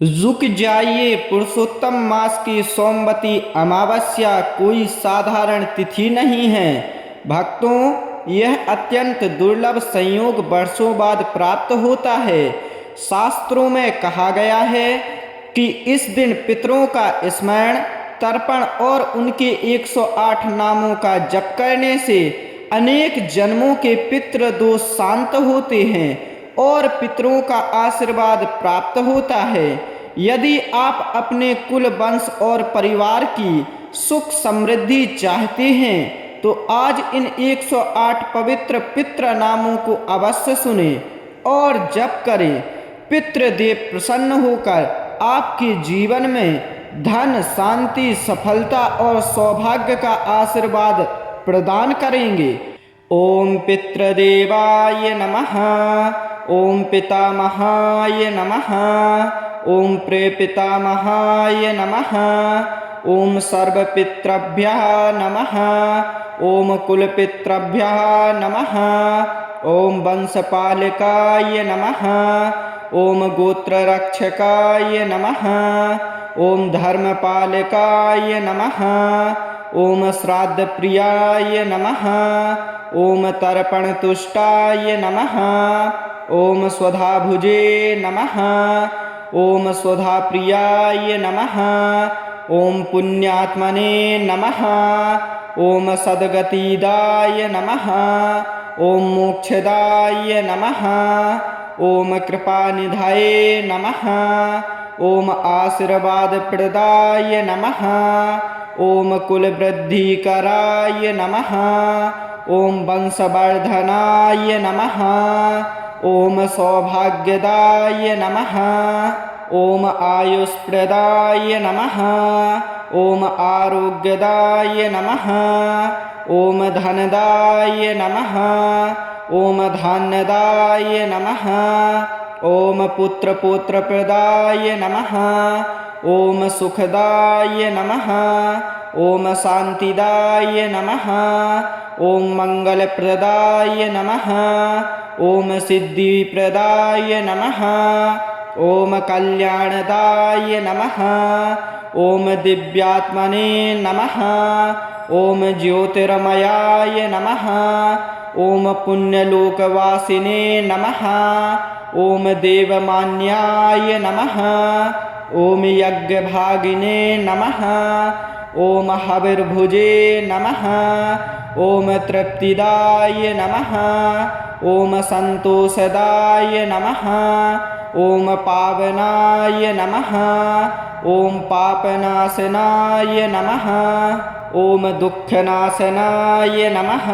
रुक जाइए, पुरुषोत्तम मास की सोमवती अमावस्या कोई साधारण तिथि नहीं है। भक्तों, यह अत्यंत दुर्लभ संयोग वर्षों बाद प्राप्त होता है। शास्त्रों में कहा गया है कि इस दिन पितरों का स्मरण, तर्पण और उनके 108 नामों का जप करने से अनेक जन्मों के पितृ दोष शांत होते हैं और पितरों का आशीर्वाद प्राप्त होता है। यदि आप अपने कुल वंश और परिवार की सुख समृद्धि चाहते हैं तो आज इन 108 पवित्र पितृ नामों को अवश्य सुने और जप करें। पितृदेव प्रसन्न होकर आपके जीवन में धन, शांति, सफलता और सौभाग्य का आशीर्वाद प्रदान करेंगे। ओम पितृदेवाय नमः। ओम पितामहाय नमः। ओम प्रेपितामहाय नमः। ओम सर्वपितृभ्यः नमः। ओम कुलपितृभ्यः नमः। ओम वंशपालकाय नमः। ओम गोत्ररक्षकाय नमः। ओम धर्मपालकाय नमः। ओम श्राद्धप्रियाय नमः। ओम तर्पणतुष्टाय नमः। ओम स्वधाभुजे नमः। ओम स्वधाप्रियाय नमः। ओम पुण्यात्मने नमः। ओम सद्गतिदाय नमः। ओम मोक्षदाय नमः। ओम कृपानिधये नमः। ओम आशीर्वादप्रदाय नमः। ओम कुलवृद्धिकराय नमः। ओम वंशवर्धनाय नमः। ओम सौभाग्यदाय नमः। ओम आयुष्प्रदाय नमः। ओम आरोग्यदाय नमः। ओम धनदाय नमः। ओम धान्यदाय नमः। ओम पुत्रपौत्रप्रदाय नमः। ओम सुखदाय नमः। ओम शांतिदाय नमः। ओम मंगलप्रदाय नमः। ओम सिद्धिप्रदाय नमः। ओम कल्याणदाय नमः। ओम दिव्यात्मने नमः। ओम ज्योतिर्मयाय नमः। ओम पुण्यलोकवासिने नमः। ओम देवमान्याय नमः। ओम यज्ञभागिने नमः। ओम हविर्भुजे नमः। ओम तृप्तिदाय नमः। ओम संतोषदाय नमः। ओम पावनाय नमः। ओम पापनाशनाय नमः। ओम दुःखनाशनाय नमः।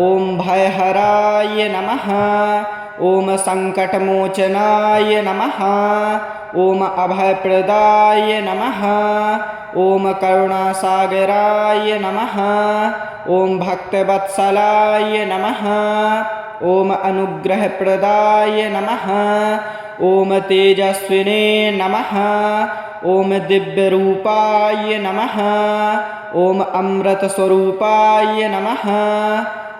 ओम भयहराय नमः। ओम संकटमोचनाय नमः। ओम अभयप्रदाय नमः। ओम करुणासागराय नमः। ओम भक्तवत्सलाय नमः। ओम अनुग्रहप्रदाय नमः। ओम तेजस्विने नमः। ओम दिव्यरूपाय नमः। ओम अमृतस्वरूपाय नमः।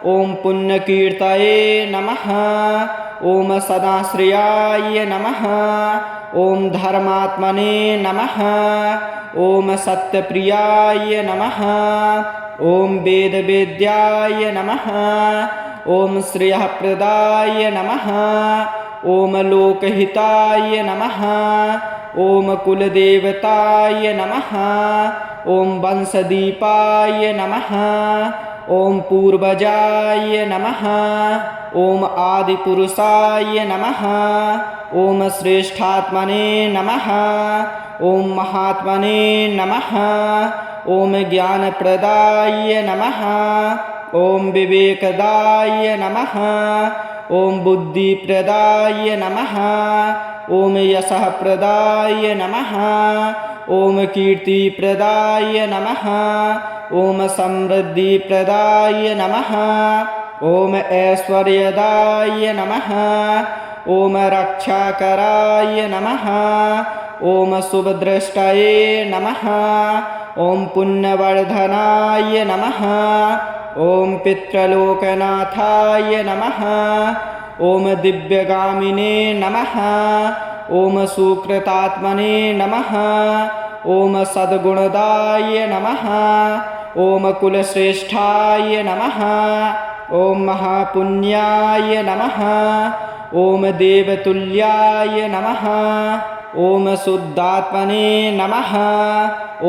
ओम पुण्यकीर्तये नमः। ओम सदाश्रियाय नमः। ओम धर्मात्मने नमः। ओम सत्यप्रियाय नमः। ओम वेदवेद्याय नमः। ओम श्रेयःप्रदाय नमः। ओम लोकहिताय नमः। ओम कुलदेवताय नमः। ओम वंशदीपाय नमः। ओम पूर्वजाय नमः। ओम आदिपुरुषाय नमः। ओम श्रेष्ठात्मने नमः। ओम महात्मने नमः। ओम ज्ञानप्रदाय नमः। ओम विवेकदाय नमः। ओम बुद्धिप्रदाय नमः। ओम यशःप्रदाय नमः। ओम कीर्तिप्रदाय नमः। ओम समृद्धिप्रदाय नमः। ओम ऐश्वर्यदाय नमः। ओम रक्षाकराय नमः। ओम शुभदृष्टये नमः। ओम पुण्यवर्धनाय नमः। ओम पितृलोकनाथाय नमः। ओम दिव्यगामिने नमः। ॐ सुकृतात्मने नमः। ॐ सद्गुणदाय नमः। ॐ कुलश्रेष्ठाय नमः। ॐ महापुण्याय नमः। ॐ देवतुल्याय नमः। ॐ शुद्धात्मने नमः।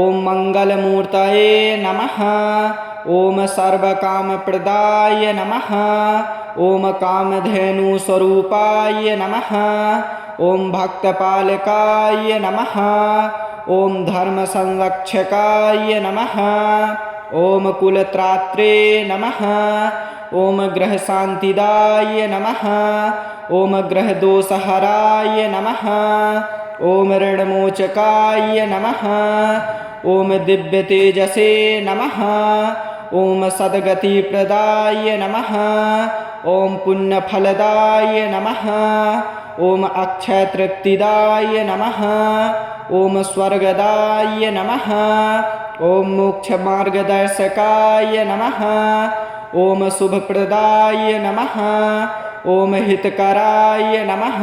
ॐ मङ्गलमूर्तये नमः। ॐ सर्वकामप्रदाय नमः। ॐ कामधेनुस्वरूपाय नमः। ॐ भक्तपालकाय नमः। ॐ धर्मसंरक्षकाय नमः। ॐ कुलत्रात्रे नमः। ॐ ग्रहशान्तिदाय नमः। ॐ ग्रहदोषहराय नमः। ॐ ऋणमोचकाय नमः। ॐ दिव्यतेजसे नमः। ॐ सद्गतिप्रदाय नमः। ॐ पुण्यफलदाय नमः। ॐ अक्षयतृप्तिदाय नमः। ॐ स्वर्गदाय नमः। ॐ मोक्षमार्गदर्शकाय नमः। ॐ शुभप्रदाय नमः। ॐ हितकराय नमः।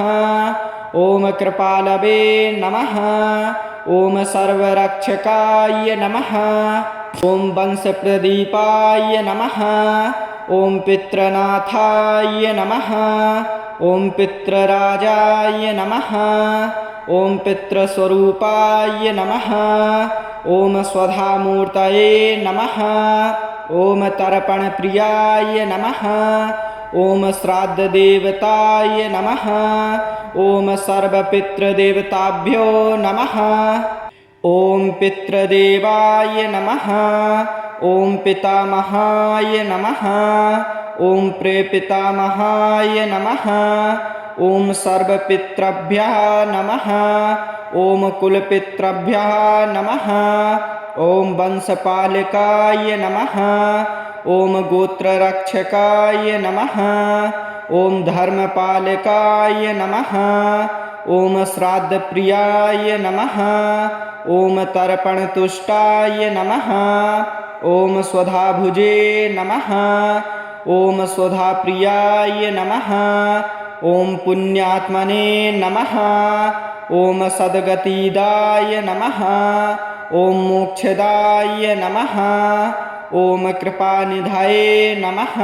ॐ कृपालवे नमः। ॐ सर्वरक्षकाय नमः। ॐ वंशप्रदीपाय नमः। ॐ पितृनाथाय नमः। ॐ पितृराजाय नमः। ॐ पितृस्वरूपाय नमः। ॐ स्वधामूर्तये नमः। ॐ तर्पणप्रियाय नमः। ॐ श्राद्धदेवताय नमः। ॐ सर्वपितृदेवताभ्यो नमः। ॐ पितृदेवाय नमः। ॐ पितामहाय नमः। ॐ प्रेपितामहाय नमः। ॐ सर्वपितृभ्यः नमः। ॐ कुलपितृभ्यः नमः। ॐ वंशपालकाय नमः। ॐ गोत्ररक्षकाय नमः। ॐ धर्मपालकाय नमः। ॐ श्राद्धप्रियाय नमः। ॐ तर्पणतुष्टाय नमः। ॐ स्वधाभुजे नमः। ॐ स्वधाप्रियाय नमः। ॐ पुण्यात्मने नमः। ॐ सद्गतिदाय नमः। ॐ मोक्षदाय नमः। ॐ कृपानिधये नमः।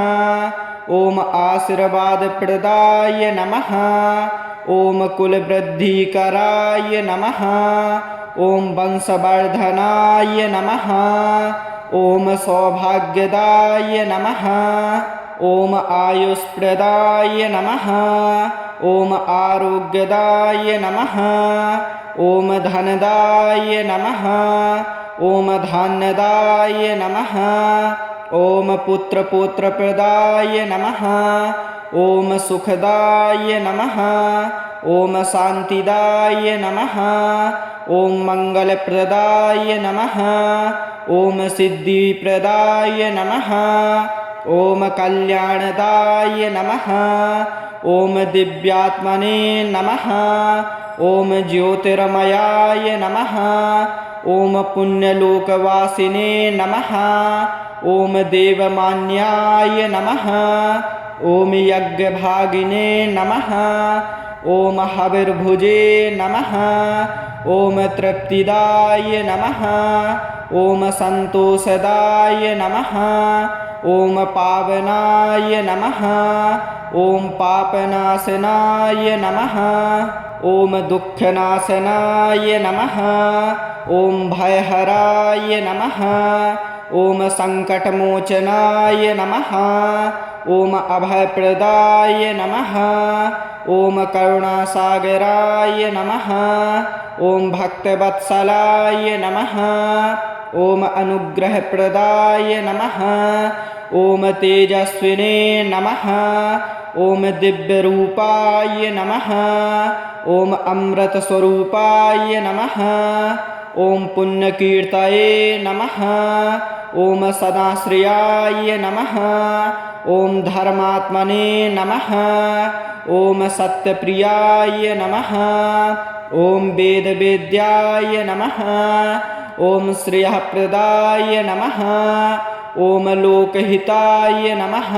ॐ आशीर्वादप्रदाय नमः। ॐ कुलवृद्धिकराय नमः। ॐ वंशवर्धनाय नमः। ॐ सौभाग्यदाय नमः। ॐ आयुष्प्रदाय नमः। ॐ आरोग्यदाय नमः। ॐ धनदाय नमः। ॐ धान्यदाय नमः। ॐ पुत्रपौत्रप्रदाय नमः। ॐ सुखदाय नमः। ॐ शान्तिदाय नमः। ॐ मङ्गलप्रदाय नमः। ॐ सिद्धिप्रदाय नमः। ॐ कल्याणदाय नमः। ॐ दिव्यात्मने नमः। ॐ ज्योतिर्मयाय नमः। ॐ पुण्यलोकवासिने नमः। ॐ देवमान्याय नमः। ॐ यज्ञभागिने नमः। ॐ हविर्भुजे नमः। ॐ तृप्तिदाय नमः। ॐ सन्तोषदाय नमः। ॐ पावनाय नमः। ॐ पापनाशनाय नमः। ॐ दुःखनाशनाय नमः। ॐ भयहराय नमः। ॐ सङ्कटमोचनाय नमः। ॐ अभयप्रदाय नमः। ॐ करुणासागराय नमः। ॐ भक्तवत्सलाय नमः। ॐ अनुग्रहप्रदाय नमः। ॐ तेजस्विने नमः। ॐ दिव्यरूपाय नमः। ॐ अमृतस्वरूपाय नमः। ॐ पुण्यकीर्तये नमः। ॐ सदाश्रयाय नमः। ॐ धर्मात्मने नमः। ॐ सत्यप्रियाय नमः। ॐ वेदवेद्याय नमः। ॐ श्रेयःप्रदाय नमः। ॐ लोकहिताय नमः।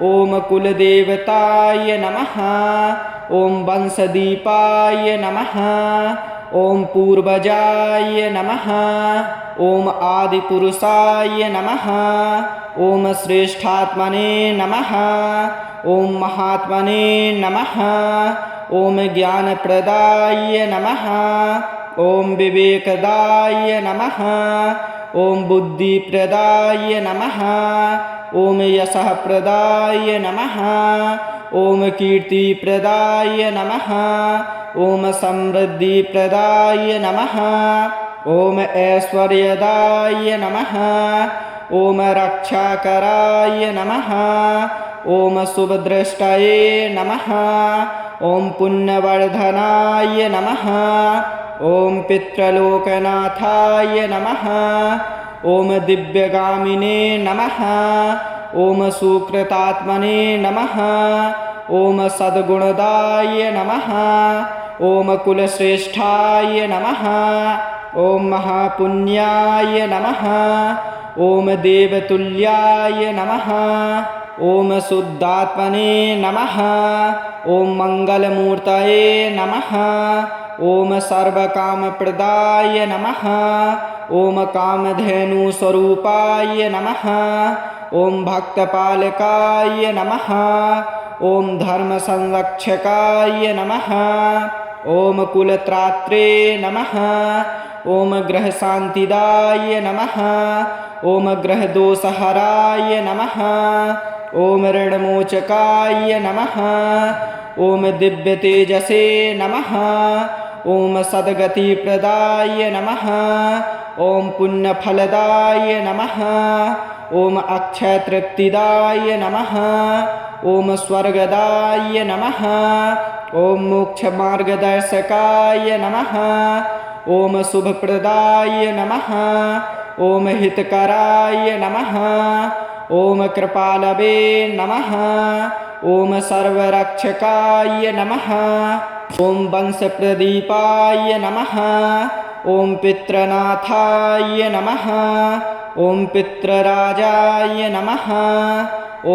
ॐ कुलदेवताय नमः। ॐ वंशदीपाय नमः। ॐ पूर्वजाय नमः। ॐ आदिपुरुषाय नमः। ॐ श्रेष्ठात्मने नमः। ॐ महात्मने नमः। ॐ ज्ञानप्रदाय नमः। ॐ विवेकदाय नमः। ॐ बुद्धिप्रदाय नमः। ॐ यशःप्रदाय नमः। ॐ कीर्तिप्रदाय नमः। ॐ समृद्धिप्रदाय नमः। ॐ ऐश्वर्यदाय नमः। ॐ रक्षाकराय नमः। ॐ शुभदृष्टये नमः। ॐ पुण्यवर्धनाय नमः। ॐ पितृलोकनाथाय नमः। ॐ दिव्यगामिने नमः। ॐ सुकृतात्मने नमः। ॐ सद्गुणदाय नमः। ॐ कुलश्रेष्ठाय नमः। ॐ महापुण्याय नमः। ॐ देवतुल्याय नमः। ॐ शुद्धात्मने नमः। ॐ मङ्गलमूर्तये नमः। ॐ सर्वकामप्रदाय नमः। ॐ कामधेनुस्वरूपाय नमः। ॐ भक्तपालकाय नमः। ॐ धर्मसंरक्षकाय नमः। ॐ कुलत्रात्रे नमः। ॐ ग्रहशान्तिदाय नमः। ॐ ग्रहदोषहराय नमः। ॐ ऋणमोचकाय नमः। ॐ दिव्यतेजसे नमः। ॐ सद्गतिप्रदाय नमः। ॐ पुण्यफलदाय नमः। ॐ अक्षयतृप्तिदाय नमः। ॐ स्वर्गदाय नमः। ॐ मोक्षमार्गदर्शकाय नमः। ॐ शुभप्रदाय नमः। ॐ हितकराय नमः। ॐ कृपालवे नमः। ॐ सर्वरक्षकाय नमः। ॐ वंशप्रदीपाय नमः। ॐ पितृनाथाय नमः। ॐ पितृराजाय नमः।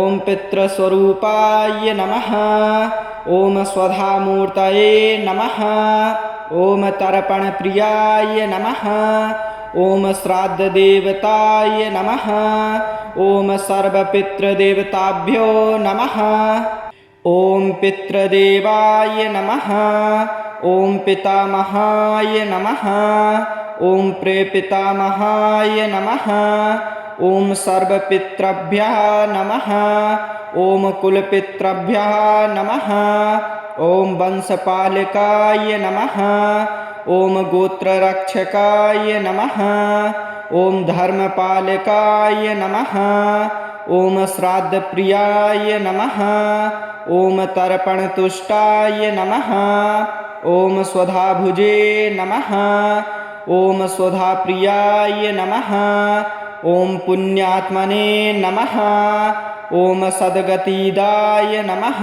ॐ पितृस्वरूपाय नमः। ॐ स्वधामूर्तये नमः। ॐ तर्पणप्रियाय नमः। ॐ श्राद्धदेवताय नमः। ॐ सर्वपितृदेवताभ्यो नमः। ॐ पितृदेवाय नमः। ॐ पितामहाय नमः। ॐ प्रेपितामहाय नमः। ॐ सर्वपितृभ्यः नमः। ॐ कुलपितृभ्यः नमः। ॐ वंशपालकाय नमः। ॐ गोत्ररक्षकाय नमः। ॐ धर्मपालकाय नमः। ॐ श्राद्धप्रियाय नमः। ॐ तर्पणतुष्टाय नमः। ॐ स्वधाभुजे नमः। ॐ स्वधाप्रियाय नमः। ॐ पुण्यात्मने नमः। ॐ सद्गतिदाय नमः।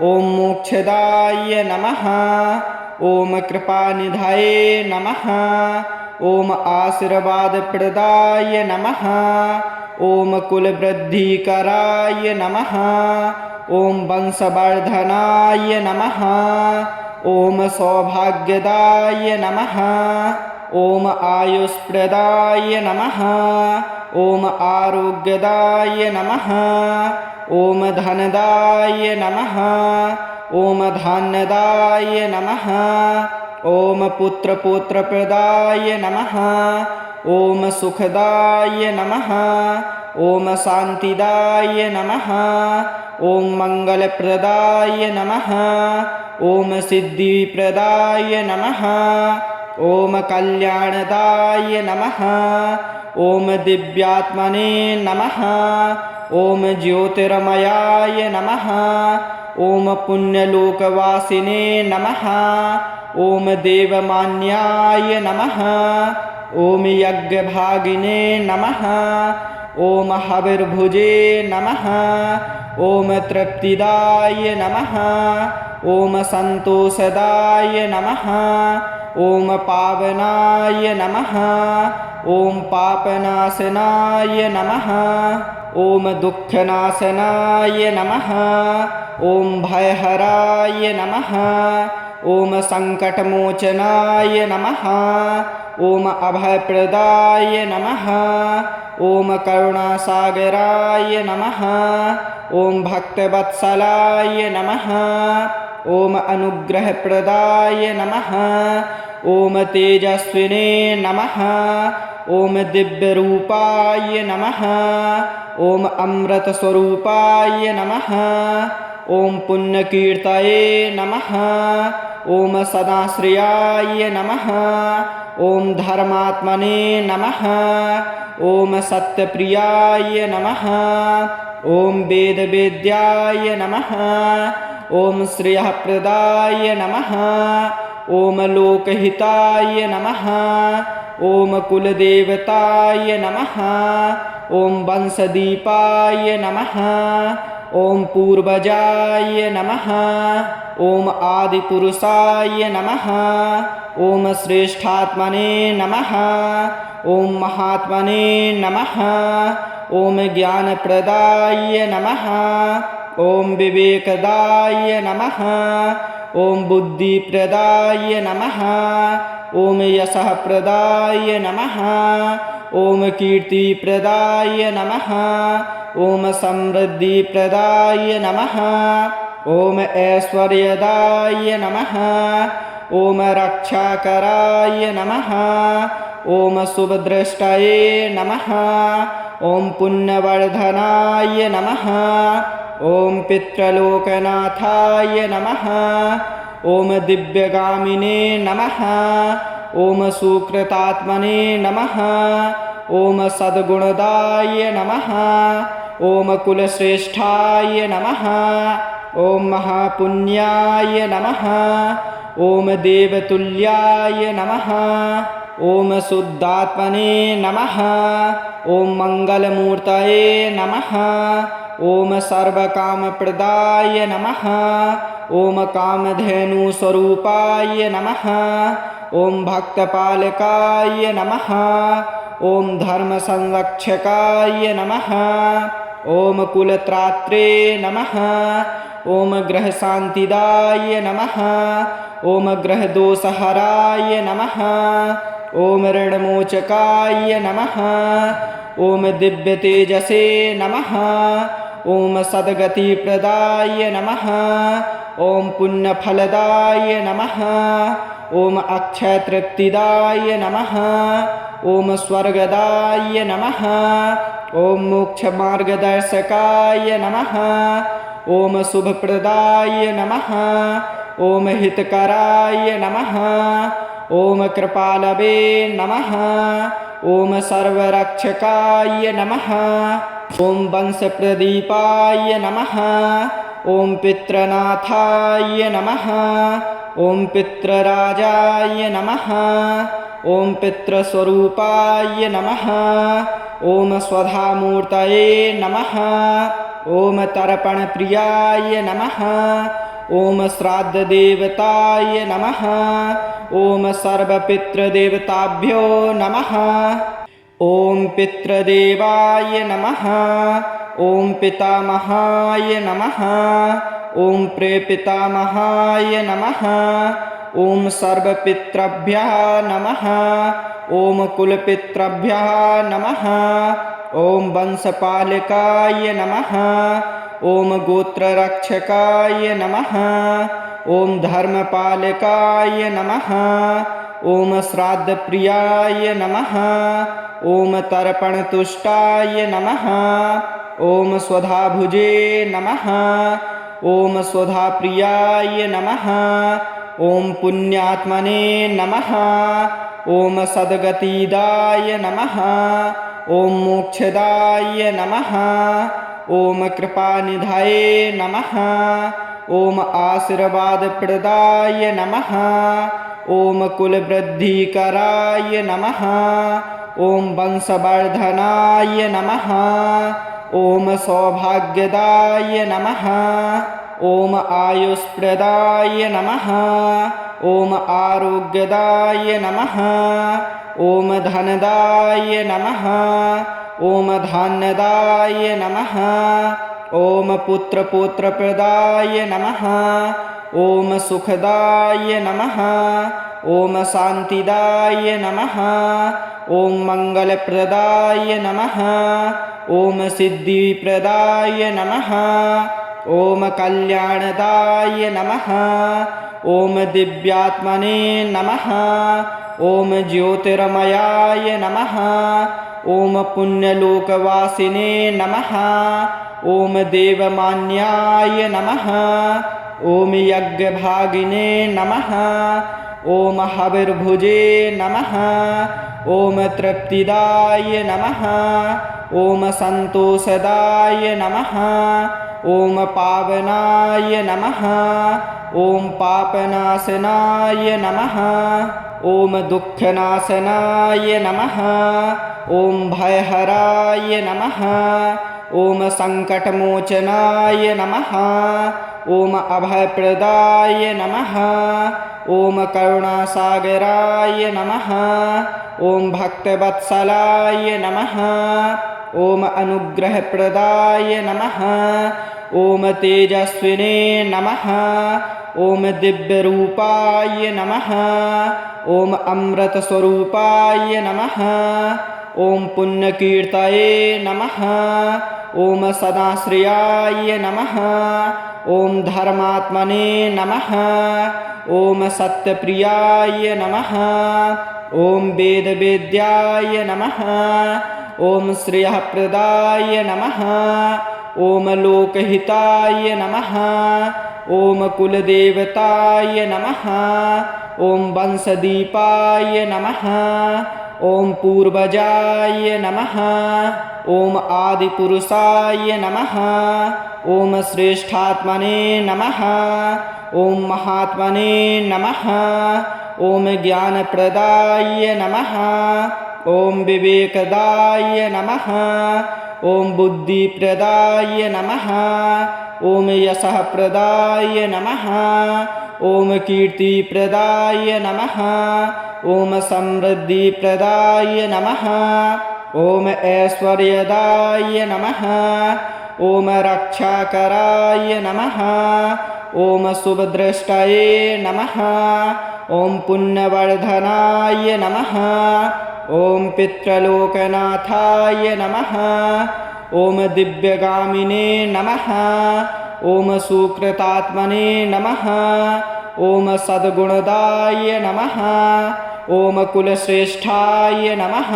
ॐ मोक्षदाय नमः। ॐ कृपानिधये नमः। ॐ आशीर्वादप्रदाय नमः। ॐ कुलवृद्धिकराय नमः। ॐ वंशवर्धनाय नमः। ॐ सौभाग्यदाय नमः। ॐ आयुष्प्रदाय नमः। ॐ आरोग्यदाय नमः। ॐ धनदाय नमः। ॐ धान्यदाय नमः। ॐ पुत्रपौत्रप्रदाय नमः। ॐ सुखदाय नमः। ॐ शान्तिदाय नमः। ॐ मङ्गलप्रदाय नमः। ॐ सिद्धिप्रदाय नमः। ॐ कल्याणदाय नमः। ॐ दिव्यात्मने नमः। ॐ ज्योतिर्मयाय नमः। ॐ पुण्यलोकवासिने नमः। ॐ देवमान्याय नमः। ॐ यज्ञभागिने नमः। ॐ हविर्भुजे नमः। ॐ तृप्तिदाय नमः। ॐ सन्तोषदाय नमः। ॐ पावनाय नमः। ॐ पापनाशनाय नमः। ॐ दुःखनाशनाय नमः ॐ भयहराय नमः ॐ सङ्कटमोचनाय नमः ॐ अभयप्रदाय नमः ॐ करुणासागराय नमः ॐ भक्तवत्सलाय नमः ॐ अनुग्रहप्रदाय नमः ॐ तेजस्विने नमः ॐ दिव्यरूपाय नमः ॐ अमृतस्वरूपाय नमः ॐ पुण्यकीर्तये नमः ॐ सदाश्रियाय नमः ॐ धर्मात्मने नमः ॐ सत्यप्रियाय नमः ॐ वेदवेद्याय नमः ॐ श्रेयःप्रदाय नमः ॐ लोकहिताय नमः ॐ कुलदेवताय नमः ॐ वंशदीपाय नमः ॐ पूर्वजाय नमः ॐ आदिपुरुषाय नमः ॐ श्रेष्ठात्मने नमः ॐ महात्मने नमः ॐ ज्ञानप्रदाय नमः ॐ विवेकदाय नमः ॐ बुद्धिप्रदाय नमः ॐ यशःप्रदाय नमः ॐ कीर्तिप्रदाय नमः ॐ समृद्धिप्रदाय नमः ॐ ऐश्वर्यदाय नमः ॐ रक्षाकराय नमः ॐ शुभदृष्टये नमः ॐ पुण्यवर्धनाय नमः ॐ पितृलोकनाथाय नमः ॐ दिव्यगामिने नमः ॐ सुकृतात्मने नमः ॐ सद्गुणदाय नमः ॐ कुलश्रेष्ठाय नमः ॐ महापुण्याय नमः ॐ देवतुल्याय नमः ॐ शुद्धात्मने नमः ॐ मङ्गलमूर्तये नमः ॐ सर्वकामप्रदाय नमः ॐ कामधेनुस्वरूपाय नमः ॐ भक्तपालकाय नमः ॐ धर्मसंरक्षकाय नमः ॐ कुलत्रात्रे नमः ॐ गृहशान्तिदाय नमः ॐ ग्रहदोषहराय नमः ॐ ऋणमोचकाय नमः ॐ दिव्यतेजसे नमः ॐ सद्गतिप्रदाय नमः ॐ पुण्यफलदाय नमः ॐ अक्षयतृप्तिदाय नमः ॐ स्वर्गदाय नमः ॐ मोक्षमार्गदर्शकाय नमः ॐ शुभप्रदाय नमः ॐ हितकराय नमः ॐ कृपालवे नमः ॐ सर्वरक्षकाय नमः ॐ वंशप्रदीपाय नमः ॐ पितृनाथाय नमः ॐ पितृराजाय नमः ॐ पितृस्वरूपाय नमः ॐ स्वधामूर्तये नमः ॐ तर्पणप्रियाय नमः ॐ श्राद्धदेवताय नमः ॐ सर्वपितृदेवताभ्यो नमः ॐ पितृदेवाय नमः ॐ पितामहाय नमः ॐ प्रेपितामहाय नमः ॐ सर्वपितृभ्यः नमः ॐ कुलपितृभ्यः नमः ॐ वंशपालकाय नमः ॐ गोत्ररक्षकाय नमः ॐ धर्मपालकाय नमः ॐ श्राद्धप्रियाय नमः ॐ तर्पणतुष्टाय नमः ॐ स्वधाभुजे नमः ॐ स्वधाप्रियाय नमः ॐ पुण्यात्मने नमः ॐ सद्गतिदाय नमः ॐ मोक्षदाय नमः ॐ कृपानिधये नमः ॐ आशीर्वादप्रदाय नमः ॐ कुलवृद्धिकराय नमः ॐ वंशवर्धनाय नमः ॐ सौभाग्यदाय नमः ॐ आयुष्प्रदाय नमः ॐ आरोग्यदाय नमः ॐ धनदाय नमः ॐ धान्यदाय नमः ॐ पुत्रपौत्रप्रदाय नमः ॐ सुखदाय नमः ॐ शान्तिदाय नमः ॐ मङ्गलप्रदाय नमः ॐ सिद्धिप्रदाय नमः ॐ कल्याणदाय नमः ॐ दिव्यात्मने नमः ॐ ज्योतिर्मयाय नमः ॐ पुण्यलोकवासिने नमः ॐ देवमान्याय नमः ॐ यज्ञभागिने नमः ॐ हविर्भुजे नमः ॐ तृप्तिदाय नमः ॐ सन्तोषदाय नमः ॐ पावनाय नमः ॐ पापनाशनाय नमः ॐ दुःखनाशनाय नमः ॐ भयहराय नमः ॐ सङ्कटमोचनाय नमः ॐ अभयप्रदाय नमः ॐ करुणासागराय नमः ॐ भक्तवत्सलाय नमः ॐ अनुग्रहप्रदाय नमः ॐ तेजस्विने नमः ॐ दिव्यरूपाय नमः ॐ अमृतस्वरूपाय नमः ॐ पुण्यकीर्तये नमः ॐ सदाश्रियाय नमः ॐ धर्मात्मने नमः ॐ सत्यप्रियाय नमः ॐ वेदवेद्याय नमः ॐ श्रेयःप्रदाय नमः ॐ लोकहिताय नमः ॐ कुलदेवताय नमः ॐ वंशदीपाय नमः ॐ पूर्वजाय नमः ॐ आदिपुरुषाय नमः ॐ श्रेष्ठात्मने नमः ॐ महात्मने नमः ॐ ज्ञानप्रदाय नमः ॐ विवेकदाय नमः ॐ बुद्धिप्रदाय नमः ॐ यशःप्रदाय नमः ॐ कीर्तिप्रदाय नमः ॐ समृद्धिप्रदाय नमः ॐ ऐश्वर्यदाय नमः ॐ रक्षाकराय नमः ॐ शुभदृष्टये नमः ॐ पुण्यवर्धनाय नमः ॐ पितृलोकनाथाय नमः ॐ दिव्यगामिने नमः ॐ सुकृतात्मने नमः ॐ सद्गुणदाय नमः ॐ कुलश्रेष्ठाय नमः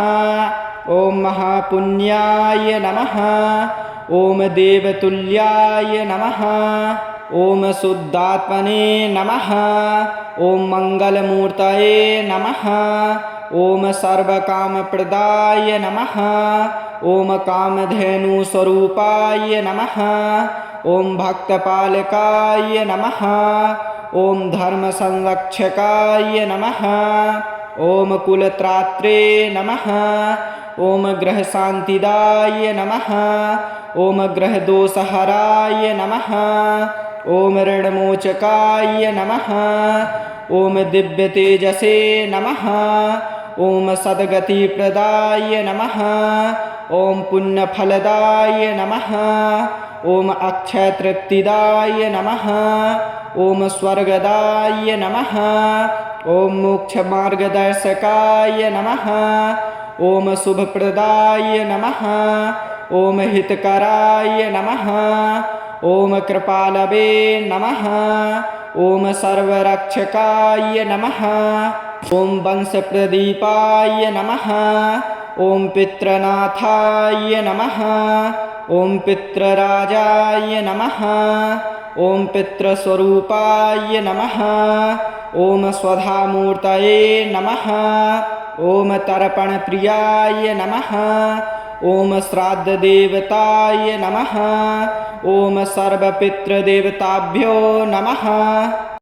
ॐ महापुण्याय नमः ॐ देवतुल्याय नमः ॐ शुद्धात्मने नमः ॐ मङ्गलमूर्तये नमः ॐ सर्वकामप्रदाय नमः ॐ कामधेनुस्वरूपाय नमः ॐ भक्तपालकाय नमः ॐ धर्मसंरक्षकाय नमः ॐ कुलत्रात्रे नमः ॐ गृहशान्तिदाय नमः ॐ ग्रहदोषहराय नमः ॐ ऋणमोचकाय नमः ॐ दिव्यतेजसे नमः ॐ सद्गतिप्रदाय नमः ॐ पुण्यफलदाय नमः ॐ अक्षयतृप्तिदाय नमः ॐ स्वर्गदाय नमः ॐ मोक्षमार्गदर्शकाय नमः ॐ शुभप्रदाय नमः ॐ हितकराय नमः ॐ कृपालवे नमः ॐ सर्वरक्षकाय नमः ॐ वंशप्रदीपाय नमः ॐ पितृनाथाय नमः ॐ पितृराजाय नमः ॐ पितृस्वरूपाय नमः ॐ स्वधामूर्तये नमः ॐ तर्पणप्रियाय नमः ॐ श्राद्धदेवताय नमः ॐ सर्वपितृदेवताभ्यो नमः।